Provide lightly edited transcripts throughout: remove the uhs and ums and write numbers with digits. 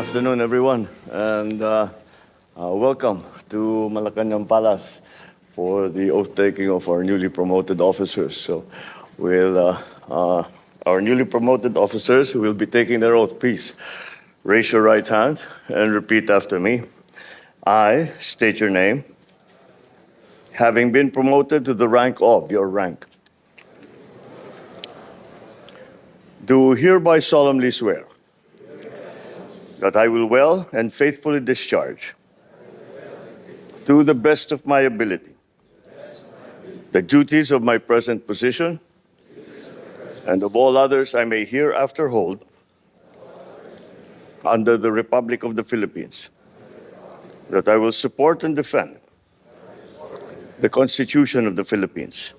afternoon, everyone, and welcome to Malacanang Palace for the oath-taking of our newly promoted officers. So, our newly promoted officers who will be taking their oath, please raise your right hand and repeat after me. I state your name, having been promoted to the rank of your rank. Do hereby solemnly swear that I will well and faithfully discharge, to the best of my ability, the duties of my present position and of all others I may hereafter hold under the Republic of the Philippines, that I will support and defend the Constitution of the Philippines,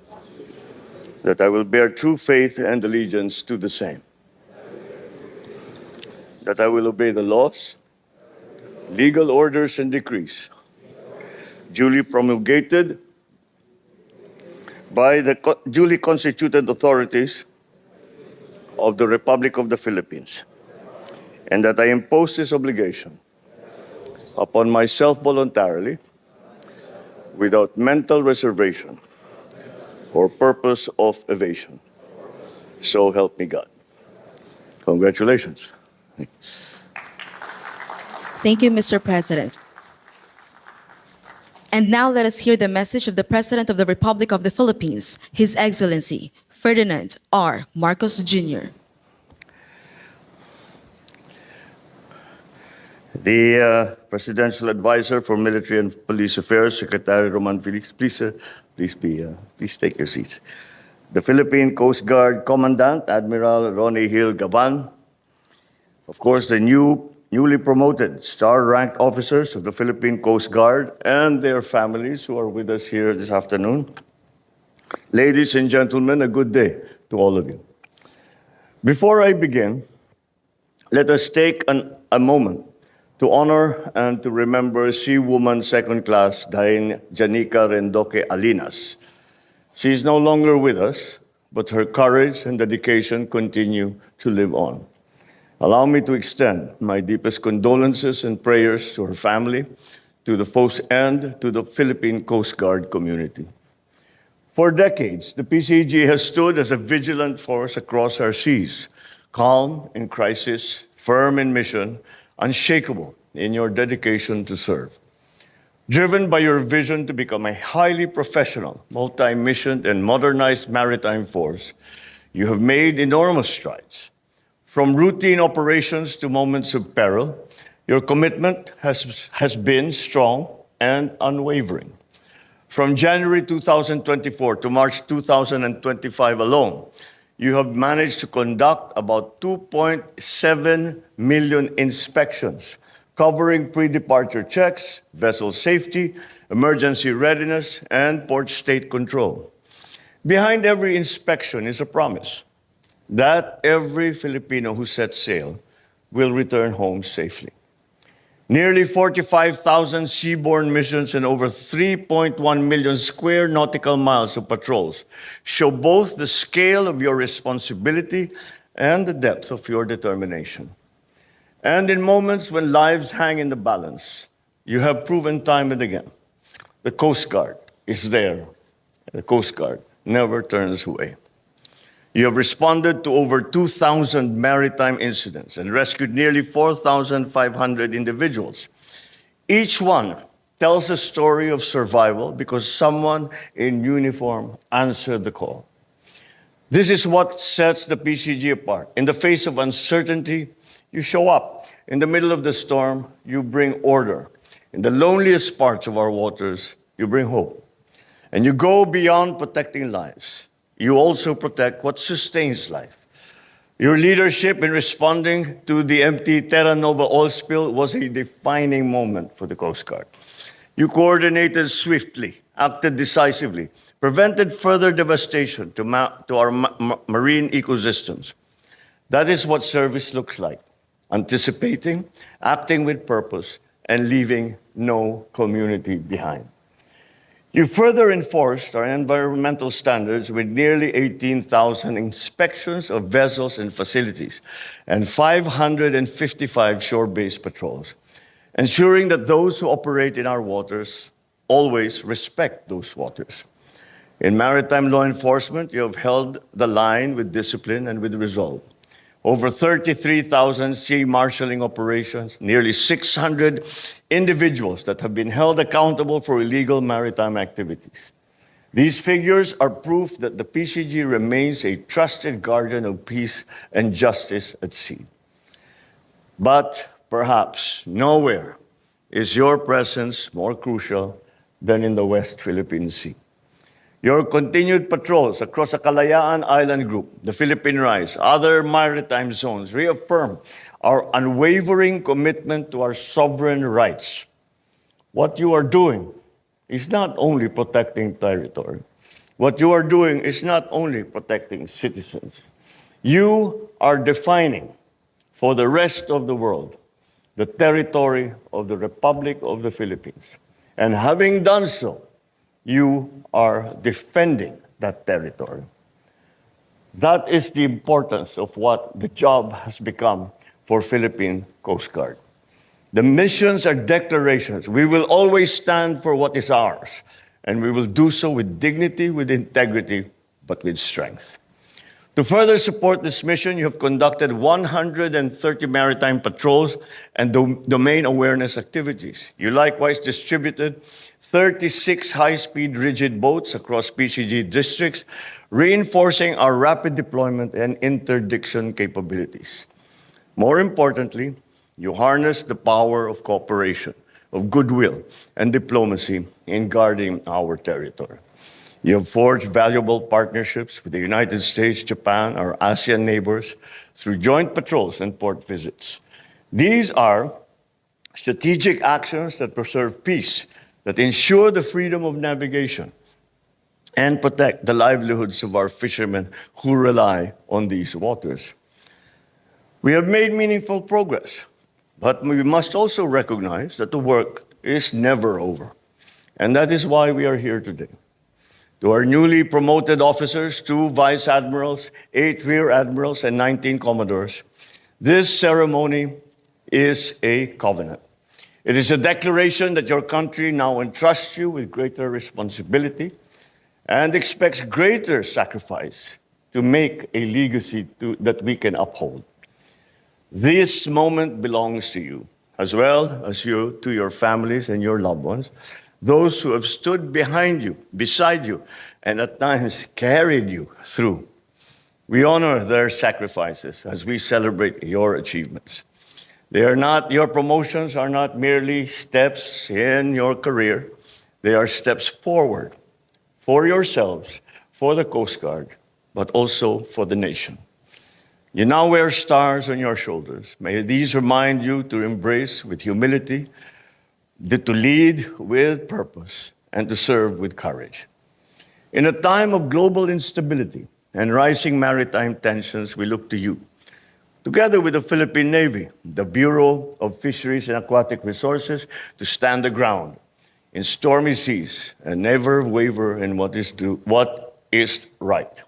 that I will bear true faith and allegiance to the same, that I will obey the laws, legal orders, and decrees duly promulgated by the duly constituted authorities of the Republic of the Philippines, and that I impose this obligation upon myself voluntarily, without mental reservation or purpose of evasion. So help me God. Congratulations. Thank you, Mr. President. And now let us hear the message of the President of the Republic of the Philippines, His Excellency Ferdinand R. Marcos Jr. The Presidential Advisor for Military and Police Affairs, Secretary Roman Felix, please take your seats. The Philippine Coast Guard Commandant, Admiral Ronnie Hill Gavan. Of course, the newly promoted star-ranked officers of the Philippine Coast Guard and their families who are with us here this afternoon. Ladies and gentlemen, a good day to all of you. Before I begin, let us take a moment to honor and to remember Sea Woman Second Class Dain Janica Rendoque Alinas. She is no longer with us, but her courage and dedication continue to live on. Allow me to extend my deepest condolences and prayers to her family, to the folks, and to the Philippine Coast Guard community. For decades, the PCG has stood as a vigilant force across our seas, calm in crisis, firm in mission, unshakable in your dedication to serve. Driven by your vision to become a highly professional, multi-missioned, and modernized maritime force, you have made enormous strides. From routine operations to moments of peril, your commitment has been strong and unwavering. From January 2024 to March 2025 alone, you have managed to conduct about 2.7 million inspections, covering pre-departure checks, vessel safety, emergency readiness, and port state control. Behind every inspection is a promise that every Filipino who sets sail will return home safely. Nearly 45,000 seaborne missions and over 3.1 million square nautical miles of patrols show both the scale of your responsibility and the depth of your determination. And in moments when lives hang in the balance, you have proven time and again, the Coast Guard is there. The Coast Guard never turns away. You have responded to over 2,000 maritime incidents and rescued nearly 4,500 individuals. Each one tells a story of survival because someone in uniform answered the call. This is what sets the PCG apart. In the face of uncertainty, you show up. In the middle of the storm, you bring order. In the loneliest parts of our waters, you bring hope. And you go beyond protecting lives. You also protect what sustains life. Your leadership in responding to the empty Terra Nova oil spill was a defining moment for the Coast Guard. You coordinated swiftly, acted decisively, prevented further devastation to our marine ecosystems. That is what service looks like: anticipating, acting with purpose, and leaving no community behind. You further enforced our environmental standards with nearly 18,000 inspections of vessels and facilities and 555 shore-based patrols, ensuring that those who operate in our waters always respect those waters. In maritime law enforcement, you have held the line with discipline and with resolve. Over 33,000 sea marshalling operations, nearly 600 individuals that have been held accountable for illegal maritime activities. These figures are proof that the PCG remains a trusted guardian of peace and justice at sea. But perhaps nowhere is your presence more crucial than in the West Philippine Sea. Your continued patrols across the Kalayaan Island Group, the Philippine Rise, other maritime zones reaffirm our unwavering commitment to our sovereign rights. What you are doing is not only protecting territory. What you are doing is not only protecting citizens. You are defining for the rest of the world the territory of the Republic of the Philippines. And having done so, you are defending that territory. That is the importance of what the job has become for Philippine Coast Guard. The missions are declarations. We will always stand for what is ours, and we will do so with dignity, with integrity, but with strength. To further support this mission, you have conducted 130 maritime patrols and domain awareness activities. You likewise distributed 36 high-speed rigid boats across PCG districts, reinforcing our rapid deployment and interdiction capabilities. More importantly, you harnessed the power of cooperation, of goodwill, and diplomacy in guarding our territory. You have forged valuable partnerships with the United States, Japan, our ASEAN neighbors through joint patrols and port visits. These are strategic actions that preserve peace, that ensure the freedom of navigation, and protect the livelihoods of our fishermen who rely on these waters. We have made meaningful progress, but we must also recognize that the work is never over. And that is why we are here today. To our newly promoted officers, 2 vice admirals, 8 rear admirals, and 19 commodores, this ceremony is a covenant. It is a declaration that your country now entrusts you with greater responsibility and expects greater sacrifice to make a legacy that we can uphold. This moment belongs to you, as well as to your families and your loved ones, those who have stood behind you, beside you, and at times carried you through. We honor their sacrifices as we celebrate your achievements. Your promotions are not merely steps in your career. They are steps forward for yourselves, for the Coast Guard, but also for the nation. You now wear stars on your shoulders. May these remind you to embrace with humility, to lead with purpose, and to serve with courage. In a time of global instability and rising maritime tensions, we look to you. Together with the Philippine Navy, the Bureau of Fisheries and Aquatic Resources, to stand the ground in stormy seas and never waver in what is right.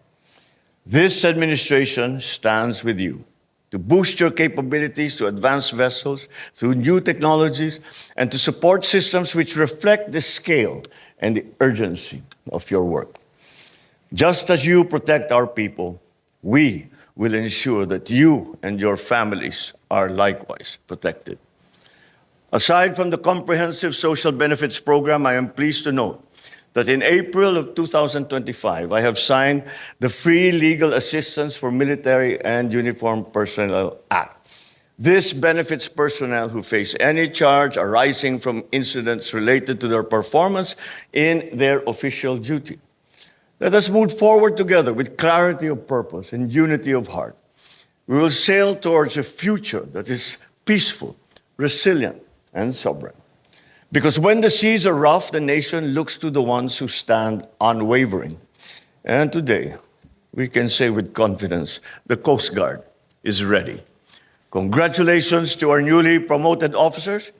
This administration stands with you to boost your capabilities, to advance vessels through new technologies, and to support systems which reflect the scale and the urgency of your work. Just as you protect our people, we will ensure that you and your families are likewise protected. Aside from the comprehensive social benefits program, I am pleased to note that in April of 2025, I have signed the Free Legal Assistance for Military and Uniformed Personnel Act. This benefits personnel who face any charge arising from incidents related to their performance in their official duty. Let us move forward together with clarity of purpose and unity of heart. We will sail towards a future that is peaceful, resilient, and sovereign. Because when the seas are rough, the nation looks to the ones who stand unwavering. And today, we can say with confidence, the Coast Guard is ready. Congratulations to our newly promoted officers.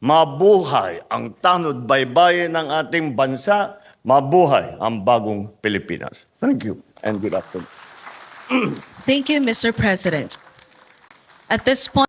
Mabuhay ang tanod baybayin ng ating bansa. Mabuhay ang bagong Pilipinas. Thank you and good afternoon. Thank you, Mr. President. At this point,